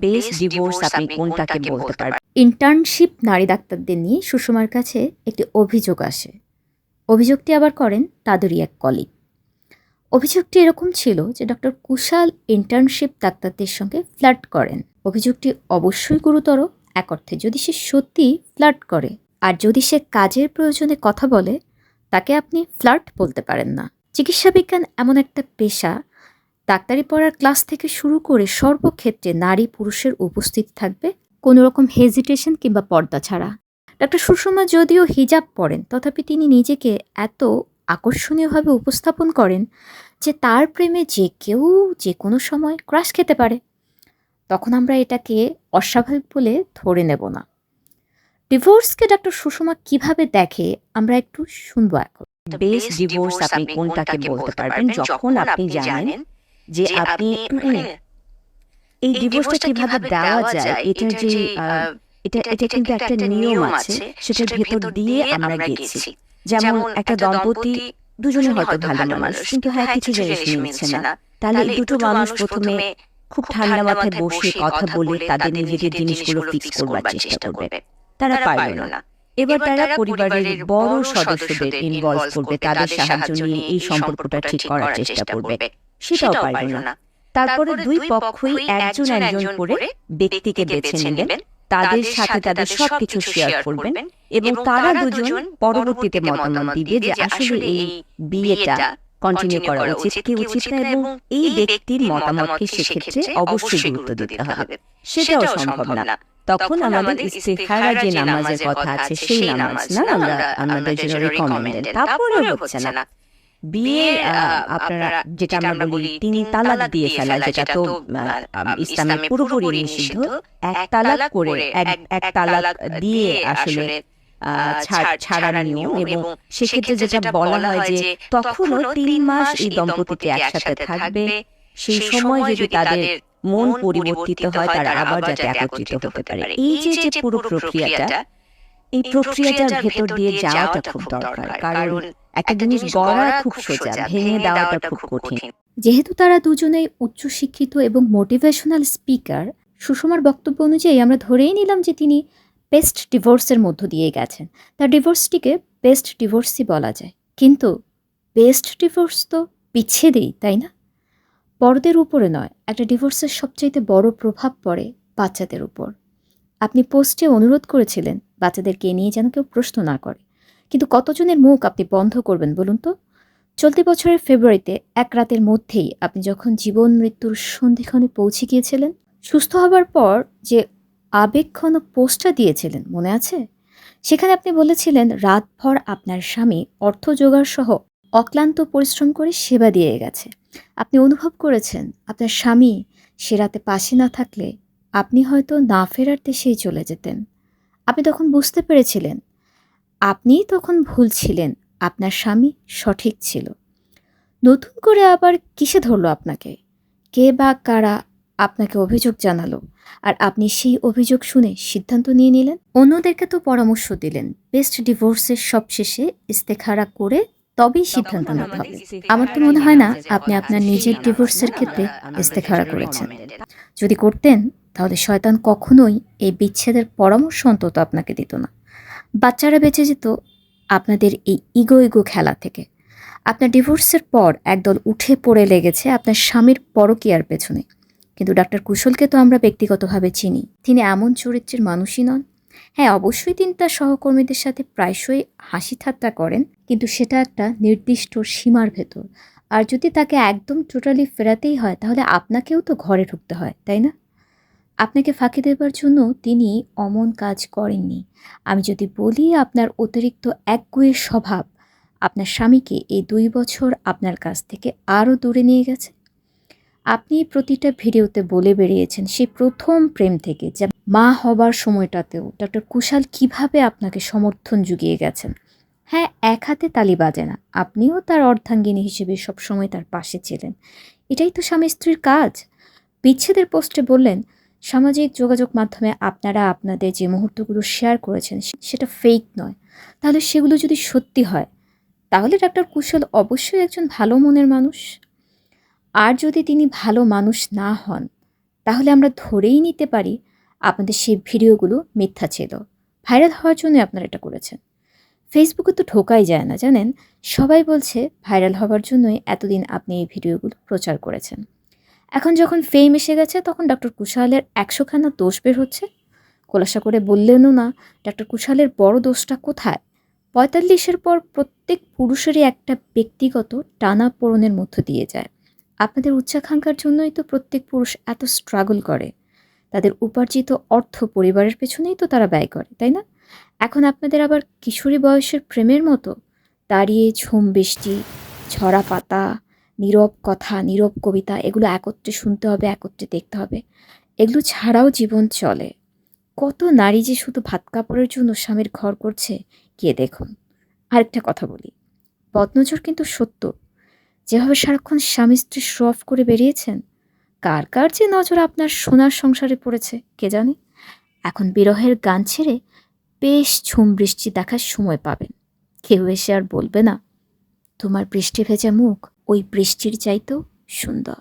Best divorce আপনি কোনটাকে বলতে পারবেন? ইন্টার্নশিপ নারী ডাক্তারদের নিয়ে সুষমার কাছে একটি অভিযোগ আসে। অভিযোগটি আবার করেন তাদেরই এক কলিগ। অভিযোগটি এরকম ছিল যে ডক্টর কুশাল ইন্টার্নশিপ ডাক্তারদের সঙ্গে ফ্লার্ট করেন। অভিযোগটি অবশ্যই গুরুতর এক অর্থে, যদি সে সত্যি ফ্লার্ট করে। আর যদি সে কাজের প্রয়োজনে কথা বলে, তাকে আপনি ফ্লার্ট বলতে পারেন না। চিকিৎসা বিজ্ঞান এমন একটা পেশা, ডাক্তারি পড়ার ক্লাস থেকে শুরু করে সর্বক্ষেত্রে নারী পুরুষের উপস্থিত থাকবে, কোনো রকম হেজিটেশন কিংবা পর্দা ছাড়া। ডক্টর সুষমা যদিও হিজাব পরেন, তথাপি তিনি নিজেকে এত আকর্ষণীয়ভাবে উপস্থাপন করেন যে তার প্রেমে যে কেউ যে কোনো সময় ক্রাশ খেতে পারে। তখন আমরা এটাকে অস্বাভাবিক বলে ধরে নেব না। ডিভোর্সকে ডক্টর সুষমা কিভাবে দেখে আমরা একটু শুনবো এখন। বেস্ট ডিভোর্স আপনি কোনটাকে বলতে পারবেন যখন আপনি জানেন যে আপনি এই ডিভোর্সটা কিভাবে দেওয়া যায়, এটার যে এটা কিন্তু একটা নিয়ম আছে, সেটার ভেতর দিয়ে আমরা গেছি। যেমন একটা দম্পতি দুজনে হয়তো ভালো মানুষ, কিন্তু কিছু জিনিস মিলছে না। তাহলে এই দুটো মানুষ প্রথমে খুব ঠান্ডা মাথায় বসে কথা বলে তাদের নিজেদের জিনিসগুলো ফিক্স করবার চেষ্টা করবে। তারা পারল না। এবার তারা পরিবারের বড় সদস্যদের ইনভলভ করবে, তাদের সাহায্য নিয়ে এই সম্পর্কটা ঠিক করার চেষ্টা করবে। সেটাও পারল না। তারপরে দুই পক্ষই একজন একজন করে ব্যক্তিকে বেছে নেবেন, তাদের সাথে তাদের সবকিছু শেয়ার করবেন এবং তারা দুজন পরবর্তীতে মতামত দিবে যে আসলে এই বিয়েটা কন্টিনিউ করা উচিত কি উচিত না, এবং এই ব্যক্তির মতামতকে সেক্ষেত্রে অবশ্যই গুরুত্ব দিতে হবে। সেটাও সম্ভব না। তখন আমাদের ইস্তিখারা যে নামাজের কথা আছে, সেই নামাজ না আমরা আমাদের জন্য রিকমেন্ডেড। তারপরেও হচ্ছে না। বিয়ে আপনারা যেটা আমরা বলি তিন তালাক দিয়ে ফেলা, যেটা তো ইসলামে পুরোপুরি নিষিদ্ধ। এক তালাক করে এক তালাক দিয়ে আসলে ছাড়ার নিয়ম, এবং সেক্ষেত্রে যেটা বলা হয় যে তখনও 3 মাস এই দম্পতিটি একসাথে থাকবে। সেই সময় যদি তাদের মন পরিবর্তিত হয়, তারা আবার যাতে একত্রিত হতে পারে। এই যে পুরো প্রক্রিয়াটা, এই প্রক্রিয়াটার ভেতর দিয়ে যাওয়াটা খুব দরকার, কারণ একটা জিনিস গড়া খুব সোজা, ভেঙে দেওয়াটা খুব কঠিন। যেহেতু তারা দুজনেই উচ্চশিক্ষিত এবং মোটিভেশনাল স্পিকার, সুষমার বক্তব্য অনুযায়ী আমরা ধরেই নিলাম যে তিনি বেস্ট ডিভোর্সের মধ্য দিয়ে গেছেন। তার ডিভোর্সটিকে বেস্ট ডিভোর্সই বলা যায়। কিন্তু বেস্ট ডিভোর্স তো বিচ্ছেদেই, তাই না? বড়দের উপরে নয়, একটা ডিভোর্সের সবচাইতে বড় প্রভাব পড়ে বাচ্চাদের উপর। আপনি পোস্টে অনুরোধ করেছিলেন বাচ্চাদেরকে নিয়ে যেন কেউ প্রশ্ন না করে, কিন্তু কতজনের মুখ আপনি বন্ধ করবেন বলুন তো? চলতি বছরের ফেব্রুয়ারিতে এক রাতের মধ্যেই আপনি যখন জীবন মৃত্যুর সন্ধিক্ষণে পৌঁছে গিয়েছিলেন, সুস্থ হবার পর যে আবেগঘন পোস্টটা দিয়েছিলেন মনে আছে? সেখানে আপনি বলেছিলেন রাতভর আপনার স্বামী অর্থ জোগাড় সহ অক্লান্ত পরিশ্রম করে সেবা দিয়ে গেছে। আপনি অনুভব করেছেন আপনার স্বামী সে রাতে পাশে না থাকলে আপনি হয়তো না ফেরার দেশেই চলে যেতেন। আপনি তখন বুঝতে পেরেছিলেন আপনিই তখন ভুল ছিলেন, আপনার স্বামী সঠিক ছিল। নতুন করে আবার কিসে ধরলো আপনাকে? কে বা কারা আপনাকে অভিযোগ জানালো? আর আপনি সেই অভিযোগ শুনে সিদ্ধান্ত নিয়ে নিলেন? অন্যদেরকে তো পরামর্শ দিলেন বেস্ট ডিভোর্সের সবশেষে ইস্তেখারা করে তবেই সিদ্ধান্ত নিতে হবে। আমার তো মনে হয় না আপনি আপনার নিজের ডিভোর্সের ক্ষেত্রে ইস্তেখারা করেছেন। যদি করতেন তাহলে শয়তান কখনোই এই বিচ্ছেদের পরামর্শ অন্তত আপনাকে দিত না। বাচ্চারা বেঁচে যেত আপনাদের এই ইগো খেলা থেকে। আপনার ডিভোর্সের পর একদল উঠে পড়ে লেগেছে আপনার স্বামীর পরকীয়ার পেছনে। কিন্তু ডাক্তার কুশলকে তো আমরা ব্যক্তিগতভাবে চিনি, তিনি এমন চরিত্রের মানুষই নন। হ্যাঁ, অবশ্যই তিনি তার সহকর্মীদের সাথে প্রায়শই হাসি ঠাট্টা করেন, কিন্তু সেটা একটা নির্দিষ্ট সীমার ভেতর। আর যদি তাকে একদম টোটালি ফেরাতেই হয়, তাহলে আপনাকেও তো ঘরে ঢুকতে হয়, তাই না? আপনাকে ফাঁকি দেবার জন্য তিনি অমন কাজ করেননি। আমি যদি বলি আপনার অতিরিক্ত একগুঁয়ে স্বভাব আপনার স্বামীকে এই 2 বছর আপনার কাছ থেকে আরও দূরে নিয়ে গেছে। আপনি প্রতিটা ভিডিওতে বলে বেরিয়েছেন সেই প্রথম প্রেম থেকে, যে মা হবার সময়টাতেও ডক্টর কুশাল কিভাবে আপনাকে সমর্থন জুগিয়ে গেছেন। হ্যাঁ, এক হাতে তালি বাজে না, আপনিও তার অর্ধাঙ্গিনী হিসেবে সবসময় তার পাশে ছিলেন। এটাই তো স্বামী স্ত্রীর কাজ। বিচ্ছেদের পোস্টে বললেন সামাজিক যোগাযোগ মাধ্যমে আপনারা আপনাদের যে মুহূর্তগুলো শেয়ার করেছেন সেটা ফেক নয়। তাহলে সেগুলো যদি সত্যি হয়, তাহলে ডাক্তার কুশল অবশ্যই একজন ভালো মনের মানুষ। আর যদি তিনি ভালো মানুষ না হন, তাহলে আমরা ধরেই নিতে পারি আপনাদের সেই ভিডিওগুলো মিথ্যা ছিল। ভাইরাল হওয়ার জন্য আপনারা এটা করেছেন। ফেসবুকে তো ঢোকাই যায় না, জানেন? সবাই বলছে ভাইরাল হবার জন্যই এতদিন আপনি এই ভিডিওগুলো প্রচার করেছেন। এখন যখন ফেম এসে গেছে তখন ডক্টর কুশালের ১০০খানা দোষ বের হচ্ছে। খোলাসা করে বললেনও না ডক্টর কুশালের বড় দোষটা কোথায়। ৪৫-এর পর প্রত্যেক পুরুষেরই একটা ব্যক্তিগত টানাপোড়েনের মধ্য দিয়ে যায়। আপনাদের উচ্চাকাঙ্ক্ষার জন্যই তো প্রত্যেক পুরুষ এত স্ট্রাগল করে। তাদের উপার্জিত অর্থ পরিবারের পেছনেই তো তারা ব্যয় করে, তাই না? এখন আপনাদের আবার কিশোরী বয়সের প্রেমের মতো দাঁড়িয়ে ঝুম বৃষ্টি, ঝরা পাতা, নীরব কথা, নীরব কবিতা এগুলো একত্রে শুনতে হবে, একত্রে দেখতে হবে। এগুলো ছাড়াও জীবন চলে। কত নারী যে শুধু ভাত কাপড়ের জন্য স্বামীর ঘর করছে, গিয়ে দেখুন। আরেকটা কথা বলি, বদনজর কিন্তু সত্য। যেভাবে সারাক্ষণ স্বামী স্ত্রী শো অফ করে বেরিয়েছেন, কার কার যে নজর আপনার সোনার সংসারে পড়েছে কে জানে। এখন বিরহের গান ছেড়ে বেশ ঝুম বৃষ্টি দেখার সময় পাবেন। কেউ এসে আর বলবে না তোমার বৃষ্টি ভেজা মুখ ওই বৃষ্টির চাইতেও সুন্দর।